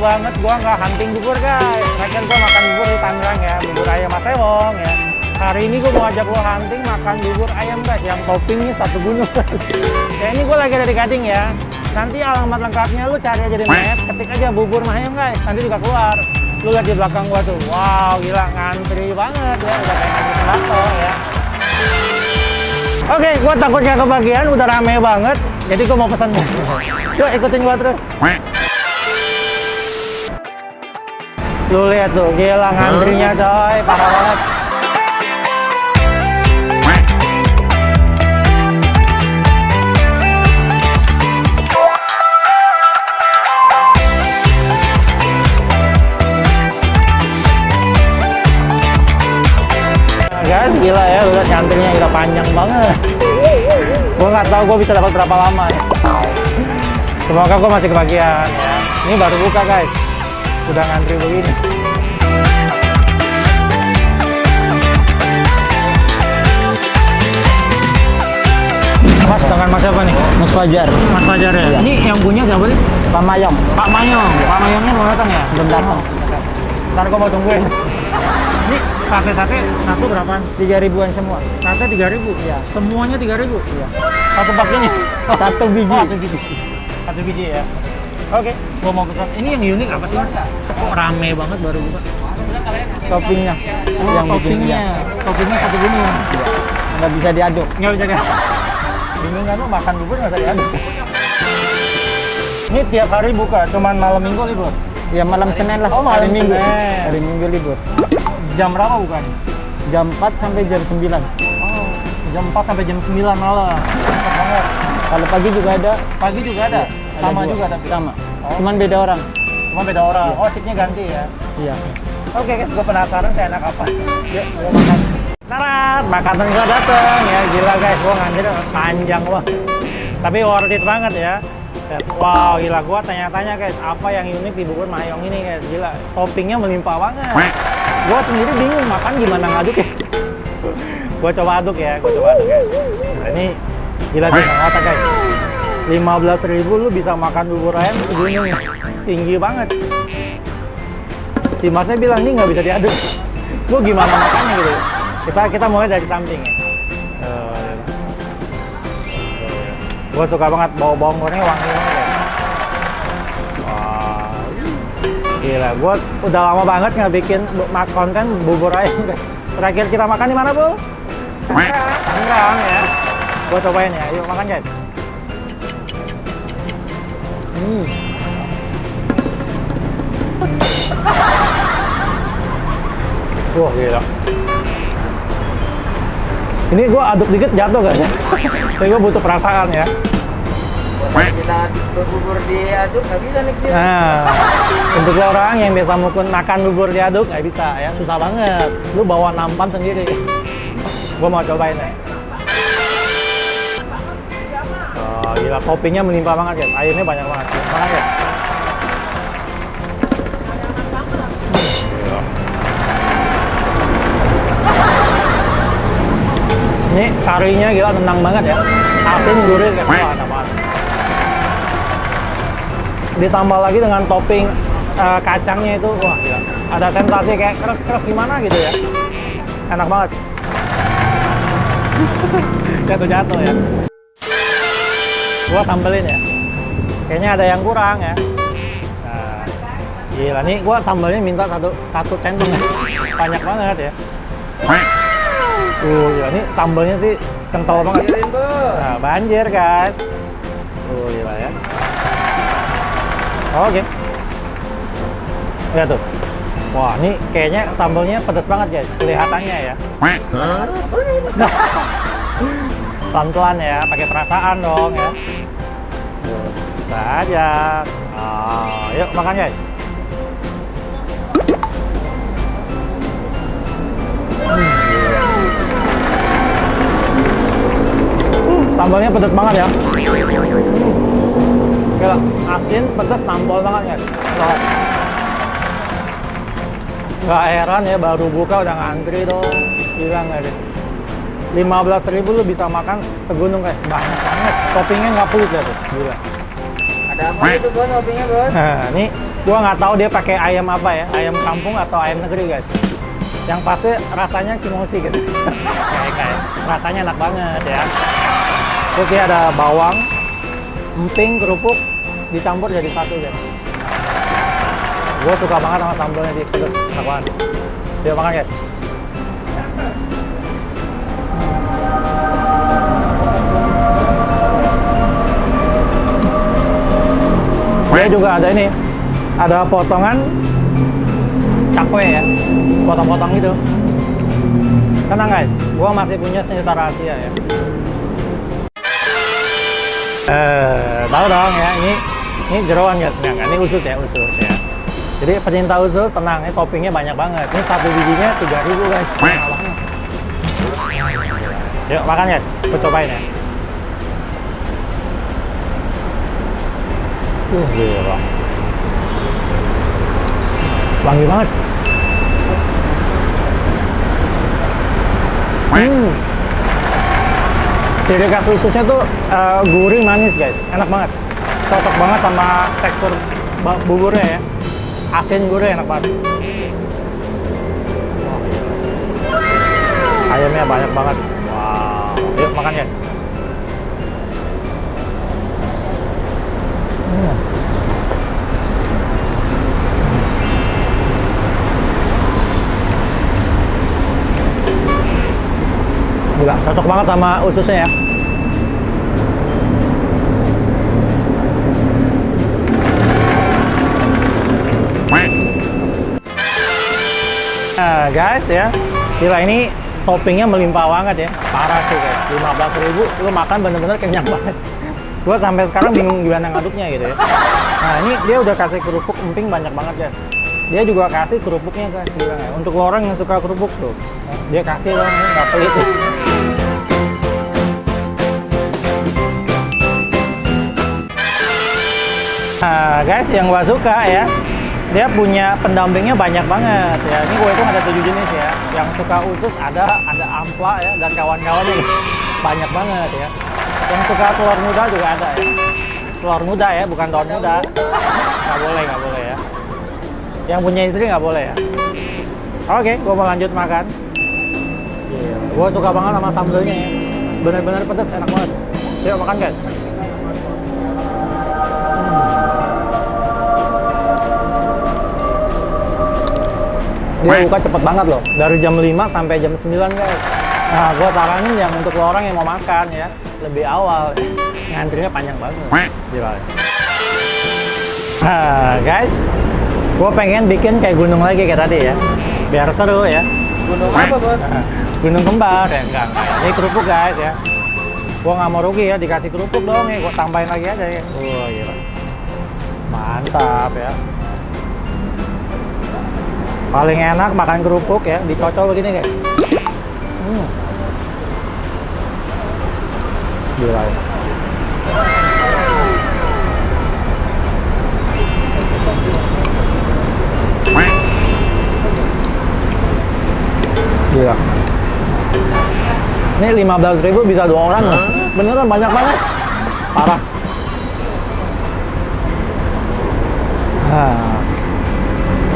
banget gua nggak hunting bubur guys. Terakhir gua makan bubur di Tangerang ya, bubur ayam Mas Ewong ya. Hari ini gua mau ajak lo hunting makan bubur ayam guys, yang toppingnya satu gunung. Ya ini gua lagi ada di Gading ya. Nanti alamat lengkapnya lu cari aja di net, ketik aja bubur ayam guys, nanti juga keluar. Lu lihat di belakang gua tuh, wow gila ngantri banget ya, udah kayak ngantri sembako ya. Oke, gua takutnya kebagian, udah rame banget, jadi gua mau pesan. Yuk ikutin gua terus. Lu lihat tuh, gila ngantrinya coy, parah banget. Guys, gila ya, udah ngantrinya gila panjang banget. Gua nggak tahu gua bisa dapat berapa lama ya. Semoga gua masih kebagian ya. Ini baru buka guys, udah ngantri begini. Mas, dengan Mas siapa nih? Mas Fajar. Mas Fajar ya? Iya. Ini yang punya siapa sih? Pak Mayong. Pak Mayong. Pak Mayongnya belum datang ya? Belum datang. Ntar gua mau tungguin. Ini sate-sate satu berapaan? 3.000-an semua. Sate 3.000? Iya. Semuanya 3.000? Iya. Satu paketnya? Satu biji. Oh, satu biji. Satu biji ya? Oke, gua mau pesan. Ini yang unik apa sih Mas? Kok rame banget baru buka? Toppingnya. Oh, yang bikin toppingnya. dia. Toppingnya satu gunung. Iya. Nggak bisa diaduk. Nggak bisa dia. Bingung kan lu makan bubur nggak bisa diaduk. Ini tiap hari buka, cuman malam minggu libur. Ya malam Senin lah. Oh, malam hari Minggu. Senin. Hari Minggu libur. Jam berapa buka nih? Jam 4 sampai jam 9. Oh, jam 4 sampai jam 9 malam. Cepet banget. Kalau pagi juga ada. Pagi juga ada? Ada Sama dua. juga tapi? Sama. Oh. Cuman beda orang. Cuma beda orang? Iya. Oh, shiftnya ganti ya? Iya. Oke guys, gue penasaran saya enak apa. Yuk, gue makan. Tarat, makanan gue dateng ya. Gila guys, gue ngantri panjang banget. Tapi worth it banget ya. Wow, gila. Gue tanya-tanya guys, apa yang unik di bubur Mayong ini guys. Gila, toppingnya melimpah banget. Gue sendiri bingung makan gimana ngaduk ya. Gue coba aduk ya, Nah, ini gila sih, otak guys. 15.000 lu bisa makan bubur ayam segunung. Tinggi banget. Si masnya bilang ini nggak bisa diaduk. Gue gimana makannya gitu. Kita mulai dari samping ya. Gue suka banget bau bawang gorengnya wangi banget ya. Wah, gila. Gue udah lama banget nggak bikin konten bubur ayam guys. Terakhir kita makan di mana bu? Tangerang ya. Gue cobain ya. Yuk makan guys. Wah gila. Ini gue aduk dikit jatuh gak ya? Tapi gue butuh perasaan ya. Kita berbubur diaduk nggak bisa nih sih. Nah, untuk orang yang biasa makan bubur diaduk nggak bisa ya, susah banget. Lu bawa nampan sendiri. Gue mau cobain ya. Oh, gila, toppingnya melimpah banget guys. Ayamnya banyak banget. Makan ya. Ini karinya gila nendang banget ya. Asin gurih kayak wah enak banget. Ditambah lagi dengan topping kacangnya itu wah gila. Ada sensasi kayak keras-keras gimana gitu ya. Enak banget. Jatuh-jatuh ya. Gua sambelin ya. Kayaknya ada yang kurang ya. Nah, gila nih gua sambelnya minta satu centong ya. Banyak banget ya. Gila, ini sambalnya sih kental banget. Nah, banjir guys. Gila ya. Oke. Lihat tuh. Wah, ini kayaknya sambalnya pedas banget guys. Kelihatannya ya. Pelan-pelan ya, pakai perasaan dong ya. Kita aja. Oh, yuk makan guys. Sambalnya pedas banget ya. Gila, asin, pedas, nampol banget guys. Gak heran ya, baru buka udah ngantri dong. Gila nggak deh. 15.000 lu bisa makan segunung guys, banyak banget. Toppingnya nggak pelit ya tuh, gila. Ada apa itu bos toppingnya bos? Nah, ini Gua nggak tahu dia pakai ayam apa ya, ayam kampung atau ayam negeri guys. Yang pasti rasanya kimochi guys. kayak rasanya enak banget ya. Terus dia ada bawang, emping, kerupuk dicampur jadi satu guys. Gue suka banget sama sambalnya sih, pedes, enak banget. Yuk makan guys. Dia juga ada ini, ada potongan cakwe ya, potong-potong gitu. Tenang guys, gua masih punya senjata rahasia ya. Tahu dong ya, ini jeroan guys, enggak, ini usus ya, usus ya. Jadi pecinta usus tenang, ini toppingnya banyak banget. Ini satu bijinya 3.000 guys. Yuk makan guys, aku cobain ya. Gila. Wangi banget. Ciri khas ususnya tuh gurih manis guys, enak banget. Cocok banget sama tekstur buburnya ya. Asin gurih enak banget. Ayamnya banyak banget. Wow. Yuk makan guys. Gila, cocok banget sama ususnya ya. Nah guys ya, gila ini toppingnya melimpah banget ya. Parah sih guys, 15.000 lu makan bener-bener kenyang banget. Gua sampai sekarang bingung gimana ngaduknya gitu ya. Nah ini dia udah kasih kerupuk emping banyak banget guys. Dia juga kasih kerupuknya guys, gila ya. Untuk orang yang suka kerupuk tuh, dia kasih loh, nggak pelit tuh. Nah guys, yang gua suka ya, dia punya pendampingnya banyak banget ya. Ini gue itu ada 7 jenis ya. Yang suka usus ada ampla ya, dan kawan-kawannya banyak banget ya. Yang suka telur muda juga ada ya. Telur muda ya, bukan daun muda. Nggak boleh ya. Yang punya istri nggak boleh ya. Oke, gue mau lanjut makan. Gue suka banget sama sambelnya ya. Bener-bener pedas, enak banget. Yuk makan guys. Dia buka cepet banget loh, dari jam 5 sampai jam 9 guys. Nah, gue saranin yang untuk lo orang yang mau makan ya, lebih awal. Ngantrinya panjang banget. Gila. Nah, guys, gue pengen bikin kayak gunung lagi kayak tadi ya, biar seru ya. Gunung apa bos? Nah, gunung kembar ya, enggak. Ini kerupuk guys ya. Gue nggak mau rugi ya, dikasih kerupuk dong ya, gue tambahin lagi aja ya. Gila. Mantap ya. Paling enak makan kerupuk ya, dicocol begini guys. Gila ya. Gila. Ini 15.000 bisa 2 orang loh. Beneran banyak banget. Parah.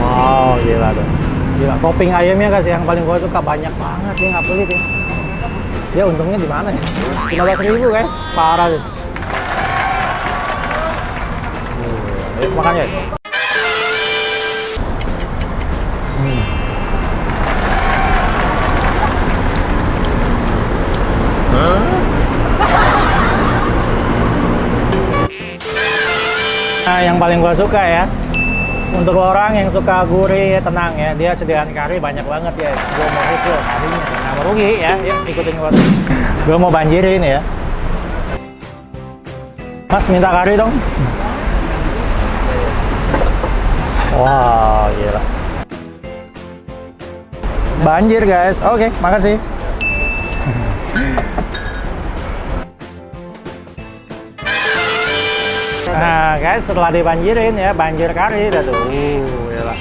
Wow, gila tuh. Gila, topping ayamnya guys yang paling gue suka banyak banget, dia nggak pelit ya. Dia untungnya di mana ya? 15.000 guys, parah tuh. Ayo makan guys. Nah, yang paling gue suka ya, untuk orang yang suka gurih, tenang ya, dia sediaan kari banyak banget ya. Gue mau itu karinya, nggak mau rugi ya. Yuk ikutin gue. Gue mau banjirin ya. Mas minta kari dong. Wow, gila. Banjir guys. Oke, makasih. Nah guys, setelah dibanjirin ya, banjir kari dah tuh. Gila.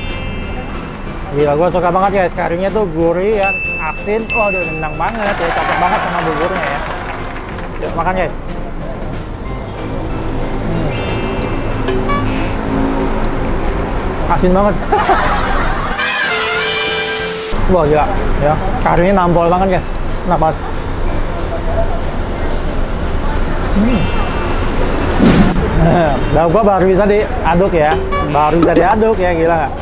Gila, gue suka banget guys, karinya tuh gurih ya, asin. Oh, udah nendang banget ya, cocok banget sama buburnya ya. Yuk makan guys. Asin banget. Wah gila, ya. Karinya nampol banget guys. Enak banget. Dah gua baru bisa diaduk ya. Baru bisa diaduk ya, gila nggak?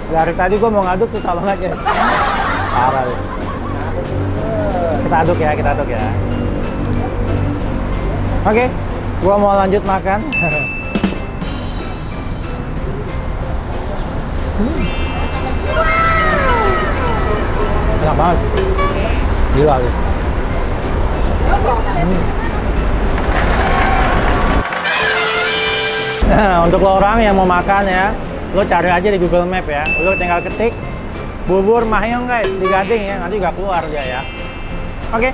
Dari tadi gua mau ngaduk tuh banget ya. Parah deh. Kita aduk ya, kita aduk ya. Oke, gua mau lanjut makan. Enak banget. Gila gitu. Untuk lo orang yang mau makan ya, lo cari aja di Google Map ya. Lo tinggal ketik bubur Mahyong guys di Gading ya, nanti juga keluar dia ya. Oke,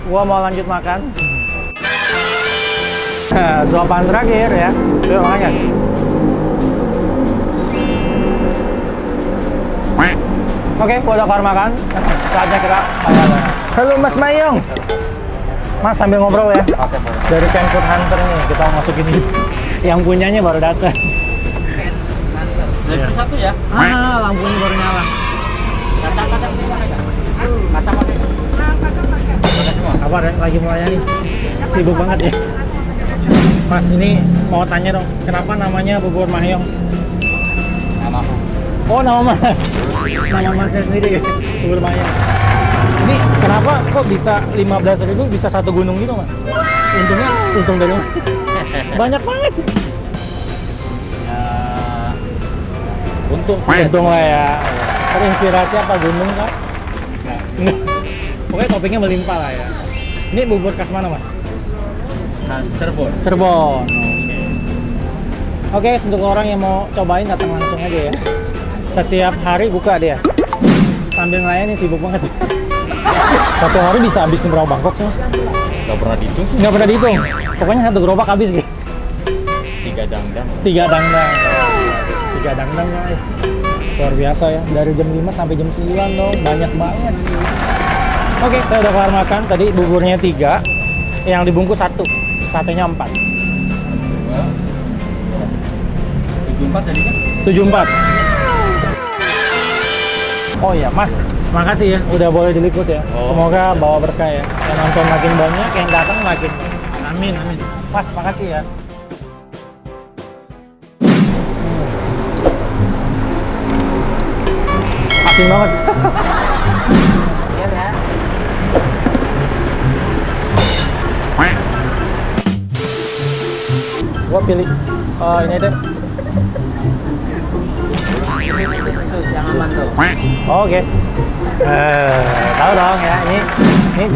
gua mau lanjut makan. Suapan terakhir ya, yuk makan. Oke, gua udah keluar makan. Saatnya kita halo Mas Mahyong. Mas sambil ngobrol ya. Oke, boleh. Dari Ken Food Hunter nih, kita mau masukin itu. Yang punyanya baru datang. Dari satu ya? Lampunya baru nyala. Kata-kata pakai. Kabar ya, lagi melayani. Sibuk banget ya. Mas, ini mau tanya dong, kenapa namanya bubur Mahyong? Nama aku. Oh, nama Mas. Nama Masnya sendiri ya, bubur Mahyong. Ini kenapa kok bisa 15.000 bisa satu gunung gitu, Mas? Untungnya, untung dari mana? Banyak banget. Ya, untung. Untung lah ya. Terinspirasi apa gunung kah? Enggak. Pokoknya toppingnya melimpah lah ya. Ini bubur khas mana, Mas? Cirebon. Cirebon. Oke, untuk orang yang mau cobain datang langsung aja ya. Setiap hari buka dia. Sambil ngelayanin sibuk banget. Satu hari bisa habis berapa mangkok sih, Mas? Gak pernah dihitung. Nggak pernah dihitung. Pokoknya satu gerobak habis gitu. 3 dangdang. 3 dangdang. 3 dangdang guys. Luar biasa ya. Dari jam 5 sampai jam 9 dong. Banyak banget. Oke, saya udah kelar makan. Tadi buburnya 3. Yang dibungkus 1. Satenya 4. 74 tadinya? 74. Oh iya, Mas, makasih ya udah boleh diliput ya. Oh. Semoga bawa berkah ya. Yang nonton makin banyak, yang datang makin banyak. Amin, amin. Mas, makasih ya. Asin banget. Iya ya. Gua pilih ini deh. Yang aman tuh. Oke. Tahu dong ya. Ini